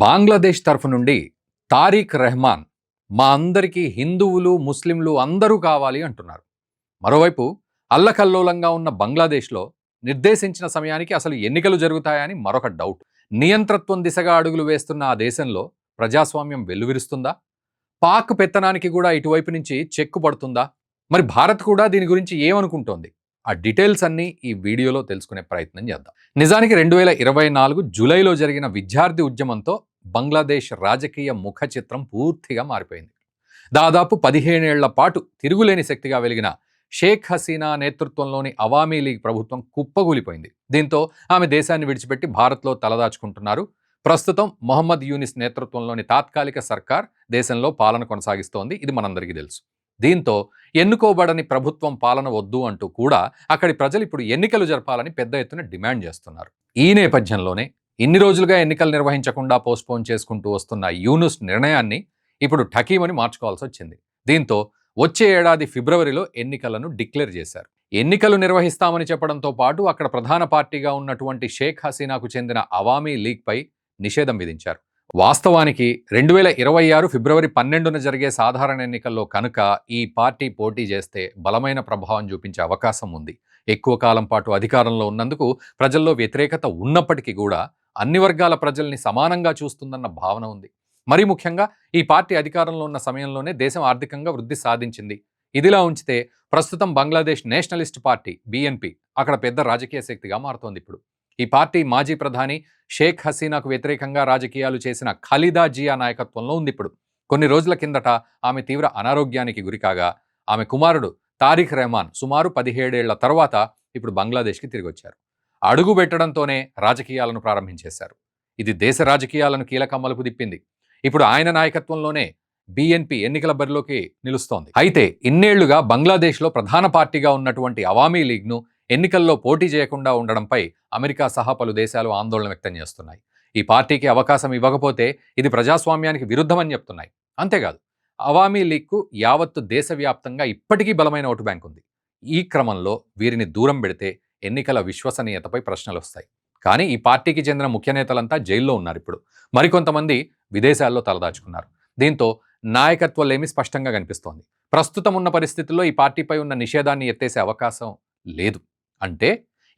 బంగ్లాదేశ్ తరఫు నుండి తారిక్ రెహమాన్ మా అందరికీ హిందువులు, ముస్లింలు అందరూ కావాలి అంటున్నారు. మరోవైపు అల్లకల్లోలంగా ఉన్న బంగ్లాదేశ్లో నిర్దేశించిన సమయానికి అసలు ఎన్నికలు జరుగుతాయని మరొక డౌట్. నియంతృత్వం దిశగా అడుగులు వేస్తున్న ఆ దేశంలో ప్రజాస్వామ్యం వెల్లువిరుస్తుందా? పాక్ పెత్తనానికి కూడా ఇటువైపు నుంచి చెక్కు పడుతుందా? మరి భారత్ కూడా దీని గురించి ఏమనుకుంటోంది? ఆ డీటెయిల్స్ అన్నీ ఈ వీడియోలో తెలుసుకునే ప్రయత్నం చేద్దాం. నిజానికి 2024 జూలైలో జరిగిన విద్యార్థి ఉద్యమంతో బంగ్లాదేశ్ రాజకీయ ముఖ చిత్రం పూర్తిగా మారిపోయింది. దాదాపు 15 ఏళ్ల పాటు తిరుగులేని శక్తిగా వెలిగిన షేక్ హసీనా నేతృత్వంలోని అవామీ లీగ్ ప్రభుత్వం కుప్పగూలిపోయింది. దీంతో ఆమె దేశాన్ని విడిచిపెట్టి భారత్లో తలదాచుకుంటున్నారు. ప్రస్తుతం మొహమ్మద్ యూనిస్ నేతృత్వంలోని తాత్కాలిక సర్కార్ దేశంలో పాలన కొనసాగిస్తోంది. ఇది మనందరికీ తెలుసు. దీంతో ఎన్నుకోబడని ప్రభుత్వం పాలన వద్దు అంటూ కూడా అక్కడి ప్రజలు ఇప్పుడు ఎన్నికలు జరపాలని పెద్ద ఎత్తున డిమాండ్ చేస్తున్నారు. ఈ నేపథ్యంలోనే ఇన్ని రోజులుగా ఎన్నికలు నిర్వహించకుండా పోస్ట్పోన్ చేసుకుంటూ వస్తున్న యూనుస్ నిర్ణయాన్ని ఇప్పుడు ఠకీమని మార్చుకోవాల్సి వచ్చింది. దీంతో వచ్చే ఏడాది ఫిబ్రవరిలో ఎన్నికలను డిక్లేర్ చేశారు. ఎన్నికలు నిర్వహిస్తామని చెప్పడంతో పాటు అక్కడ ప్రధాన పార్టీగా ఉన్నటువంటి షేక్ హసీనాకు చెందిన అవామీ లీగ్ పై నిషేధం విధించారు. వాస్తవానికి 2026 ఫిబ్రవరి 12న జరిగే సాధారణ ఎన్నికల్లో కనుక ఈ పార్టీ పోటీ చేస్తే బలమైన ప్రభావం చూపించే అవకాశం ఉంది. ఎక్కువ కాలం పాటు అధికారంలో ఉన్నందుకు ప్రజల్లో వ్యతిరేకత ఉన్నప్పటికీ కూడా అన్ని వర్గాల ప్రజల్ని సమానంగా చూస్తుందన్న భావన ఉంది. మరీ ముఖ్యంగా ఈ పార్టీ అధికారంలో ఉన్న సమయంలోనే దేశం ఆర్థికంగా వృద్ధి సాధించింది. ఇదిలా ఉంచితే ప్రస్తుతం బంగ్లాదేశ్ నేషనలిస్ట్ పార్టీ BNP అక్కడ పెద్ద రాజకీయ శక్తిగా మారుతోంది. ఇప్పుడు ఈ పార్టీ మాజీ ప్రధాని షేక్ హసీనాకు వ్యతిరేకంగా రాజకీయాలు చేసిన ఖలీదా జియా నాయకత్వంలో ఉంది. ఇప్పుడు కొన్ని రోజుల కిందట ఆమె తీవ్ర అనారోగ్యానికి గురికాగా ఆమె కుమారుడు తారిక్ రెహమాన్ సుమారు 17 ఏళ్ల తర్వాత ఇప్పుడు బంగ్లాదేశ్కి తిరిగి వచ్చారు. అడుగు పెట్టడంతోనే రాజకీయాలను ప్రారంభించేశారు. ఇది దేశ రాజకీయాలను కీలక మలుపు తిప్పింది. ఇప్పుడు ఆయన నాయకత్వంలోనే BNP ఎన్నికల బరిలోకి నిలుస్తోంది. అయితే ఇన్నేళ్లుగా బంగ్లాదేశ్లో ప్రధాన పార్టీగా ఉన్నటువంటి అవామీ లీగ్ను ఎన్నికల్లో పోటీ చేయకుండా ఉండడంపై అమెరికా సహా పలు దేశాలు ఆందోళన వ్యక్తం చేస్తున్నాయి. ఈ పార్టీకి అవకాశం ఇవ్వకపోతే ఇది ప్రజాస్వామ్యానికి విరుద్ధమని చెప్తున్నాయి. అంతేకాదు అవామీ లీగ్కు యావత్తు దేశవ్యాప్తంగా ఇప్పటికీ బలమైన ఓటు బ్యాంక్ ఉంది. ఈ క్రమంలో వీరిని దూరం పెడితే ఎన్నికల విశ్వసనీయతపై ప్రశ్నలు వస్తాయి. కానీ ఈ పార్టీకి చెందిన ముఖ్య నేతలంతా జైల్లో ఉన్నారు. ఇప్పుడు మరికొంతమంది విదేశాల్లో తలదాచుకున్నారు. దీంతో నాయకత్వాలేమి స్పష్టంగా కనిపిస్తోంది. ప్రస్తుతం ఉన్న పరిస్థితుల్లో ఈ పార్టీపై ఉన్న నిషేధాన్ని ఎత్తేసే అవకాశం లేదు. అంటే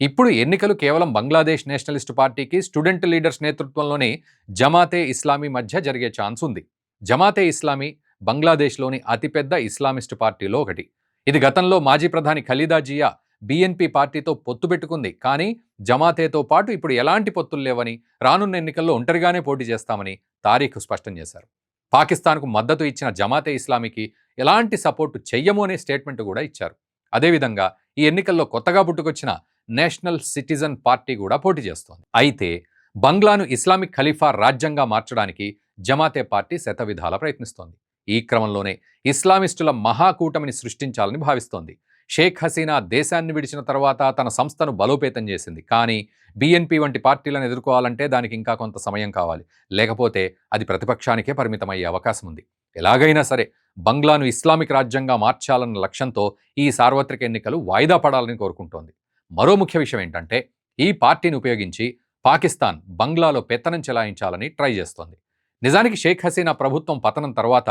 ఇప్పుడు ఎన్నికలు కేవలం బంగ్లాదేశ్ నేషనలిస్ట్ పార్టీకి స్టూడెంట్ లీడర్స్ నేతృత్వంలోని జమాతే ఇస్లామీ మధ్య జరిగే ఛాన్స్ ఉంది. జమాతే ఇస్లామీ బంగ్లాదేశ్లోని అతిపెద్ద ఇస్లామిస్ట్ పార్టీలో ఒకటి. ఇది గతంలో మాజీ ప్రధాని ఖలీదా జియా BNP పార్టీతో పొత్తు పెట్టుకుంది. కానీ జమాతేతో పాటు ఇప్పుడు ఎలాంటి పొత్తులు లేవని, రానున్న ఎన్నికల్లో ఒంటరిగానే పోటీ చేస్తామని తారీఖ్ స్పష్టం చేశారు. పాకిస్తాన్కు మద్దతు ఇచ్చిన జమాతే ఇస్లామీకి ఎలాంటి సపోర్టు చెయ్యము అనే స్టేట్మెంట్ కూడా ఇచ్చారు. అదేవిధంగా ఈ ఎన్నికల్లో కొత్తగా పుట్టుకొచ్చిన నేషనల్ సిటిజన్ పార్టీ కూడా పోటీ చేస్తోంది. అయితే బంగ్లాను ఇస్లామిక్ ఖలీఫా రాజ్యంగా మార్చడానికి జమాతే పార్టీ శతవిధాలా ప్రయత్నిస్తోంది. ఈ క్రమంలోనే ఇస్లామిస్టుల మహాకూటమిని సృష్టించాలని భావిస్తోంది. షేక్ హసీనా దేశాన్ని విడిచిన తర్వాత తన సంస్థను బలోపేతం చేసింది. కానీ BNP వంటి పార్టీలను ఎదుర్కోవాలంటే దానికి ఇంకా కొంత సమయం కావాలి. లేకపోతే అది ప్రతిపక్షానికే పరిమితమయ్యే అవకాశం ఉంది. ఎలాగైనా సరే బంగ్లాను ఇస్లామిక్ రాజ్యంగా మార్చాలన్న లక్ష్యంతో ఈ సార్వత్రిక ఎన్నికలు వాయిదా పడాలని కోరుకుంటోంది. మరో ముఖ్య విషయం ఏంటంటే ఈ పార్టీని ఉపయోగించి పాకిస్తాన్ బంగ్లాలో పెత్తనం చెలాయించాలని ట్రై చేస్తోంది. నిజానికి షేక్ హసీనా ప్రభుత్వం పతనం తర్వాత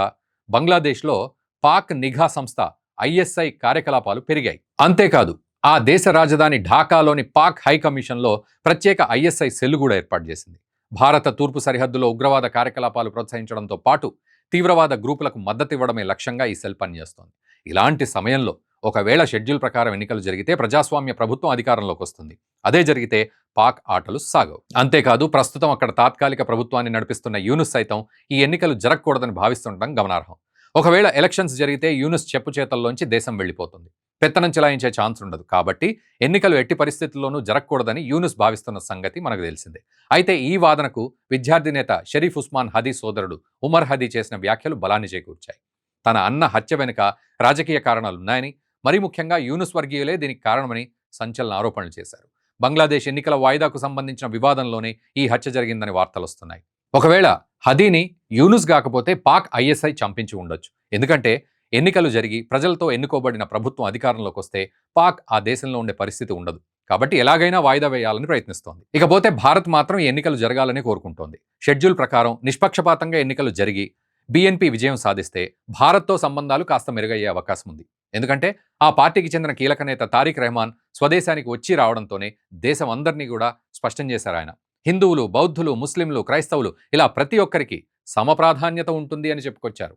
బంగ్లాదేశ్లో పాక్ నిఘా సంస్థ ISI కార్యకలాపాలు పెరిగాయి. అంతేకాదు ఆ దేశ రాజధాని ఢాకాలోని పాక్ హై కమిషన్లో ప్రత్యేక ISI సెల్ కూడా ఏర్పాటు చేసింది. భారత తూర్పు సరిహద్దులో ఉగ్రవాద కార్యకలాపాలు ప్రోత్సహించడంతో పాటు తీవ్రవాద గ్రూపులకు మద్దతు ఇవ్వడమే లక్ష్యంగా ఈ సెల్ పనిచేస్తోంది. ఇలాంటి సమయంలో ఒకవేళ షెడ్యూల్ ప్రకారం ఎన్నికలు జరిగితే ప్రజాస్వామ్య ప్రభుత్వం అధికారంలోకి వస్తుంది. అదే జరిగితే పాక్ ఆటలు సాగవు. అంతేకాదు ప్రస్తుతం అక్కడ తాత్కాలిక ప్రభుత్వాన్ని నడిపిస్తున్న యూనుస్ సైతం ఈ ఎన్నికలు జరగకూడదని భావిస్తుండడం గమనార్హం. ఒకవేళ ఎలక్షన్స్ జరిగితే యూనుస్ చెప్పు చేతల్లోంచి దేశం వెళ్ళిపోతుంది. పెత్తనం చెలాయించే ఛాన్స్ ఉండదు. కాబట్టి ఎన్నికలు ఎట్టి పరిస్థితుల్లోనూ జరగకూడదని యూనుస్ భావిస్తున్న సంగతి మనకు తెలిసిందే. అయితే ఈ వాదనకు విద్యార్థి నేత షరీఫ్ ఉస్మాన్ హదీ సోదరుడు ఉమర్ హదీ చేసిన వ్యాఖ్యలు బలాన్ని చేకూర్చాయి. తన అన్న హత్య వెనుక రాజకీయ కారణాలున్నాయని, మరీ ముఖ్యంగా యూనుస్ వర్గీయులే దీనికి కారణమని సంచలన ఆరోపణలు చేశారు. బంగ్లాదేశ్ ఎన్నికల వాయిదాకు సంబంధించిన వివాదంలోనే ఈ హత్య జరిగిందని వార్తలు వస్తున్నాయి. ఒకవేళ హదీని యూనుస్ కాకపోతే పాక్ ISI చంపించి ఉండొచ్చు. ఎందుకంటే ఎన్నికలు జరిగి ప్రజలతో ఎన్నుకోబడిన ప్రభుత్వం అధికారంలోకి వస్తే పాక్ ఆ దేశంలో ఉండే పరిస్థితి ఉండదు. కాబట్టి ఎలాగైనా వాయిదా వేయాలని ప్రయత్నిస్తోంది. ఇకపోతే భారత్ మాత్రం ఈ ఎన్నికలు జరగాలని కోరుకుంటోంది. షెడ్యూల్ ప్రకారం నిష్పక్షపాతంగా ఎన్నికలు జరిగి బీఎన్పీ విజయం సాధిస్తే భారత్తో సంబంధాలు కాస్త మెరుగయ్యే అవకాశం ఉంది. ఎందుకంటే ఆ పార్టీకి చెందిన కీలక నేత తారిక్ రెహమాన్ స్వదేశానికి వచ్చి రావడంతోనే దేశం అందరినీ కూడా స్పష్టం చేశారు ఆయన. హిందువులు, బౌద్ధులు, ముస్లింలు, క్రైస్తవులు ఇలా ప్రతి ఒక్కరికి సమప్రాధాన్యత ఉంటుంది అని చెప్పుకొచ్చారు.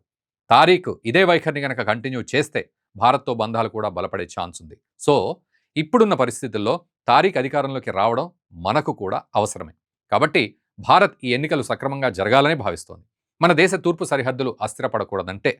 తారీఖ్ ఇదే వైఖరిని కనుక కంటిన్యూ చేస్తే భారత్తో బంధాలు కూడా బలపడే ఛాన్స్ ఉంది. సో ఇప్పుడున్న పరిస్థితుల్లో తారీఖ్ అధికారంలోకి రావడం మనకు కూడా అవసరమే. కాబట్టి భారత్ ఈ ఎన్నికలు సక్రమంగా జరగాలని భావిస్తోంది. మన దేశ తూర్పు సరిహద్దులు అస్థిరపడకూడదంటే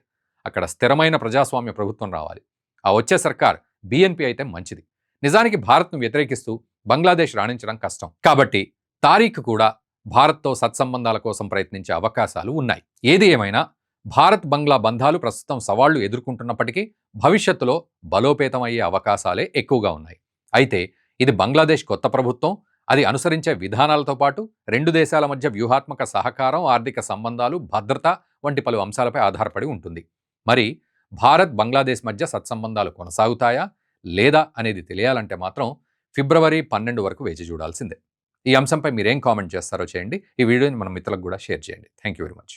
అక్కడ స్థిరమైన ప్రజాస్వామ్య ప్రభుత్వం రావాలి. ఆ వచ్చే సర్కార్ బీఎన్పీ అయితే మంచిది. నిజానికి భారత్ను వ్యతిరేకిస్తూ బంగ్లాదేశ్ రాణించడం కష్టం. కాబట్టి తారీఖ్ కూడా భారత్తో సత్సంబంధాల కోసం ప్రయత్నించే అవకాశాలు ఉన్నాయి. ఏది ఏమైనా భారత్ బంగ్లా బంధాలు ప్రస్తుతం సవాళ్లు ఎదుర్కొంటున్నప్పటికీ భవిష్యత్తులో బలోపేతమయ్యే అవకాశాలే ఎక్కువగా ఉన్నాయి. అయితే ఇది బంగ్లాదేశ్ కొత్త ప్రభుత్వం, అది అనుసరించే విధానాలతో పాటు రెండు దేశాల మధ్య వ్యూహాత్మక సహకారం, ఆర్థిక సంబంధాలు, భద్రత వంటి పలు అంశాలపై ఆధారపడి ఉంటుంది. మరి భారత్ బంగ్లాదేశ్ మధ్య సత్సంబంధాలు కొనసాగుతాయా లేదా అనేది తెలియాలంటే మాత్రం ఫిబ్రవరి 12 వరకు వేచి చూడాల్సిందే. ఈ అంశంపై మీరేం కామెంట్ చేస్తారో చేయండి. ఈ వీడియోని మన మిత్రులకు కూడా షేర్ చేయండి. Thank you very much.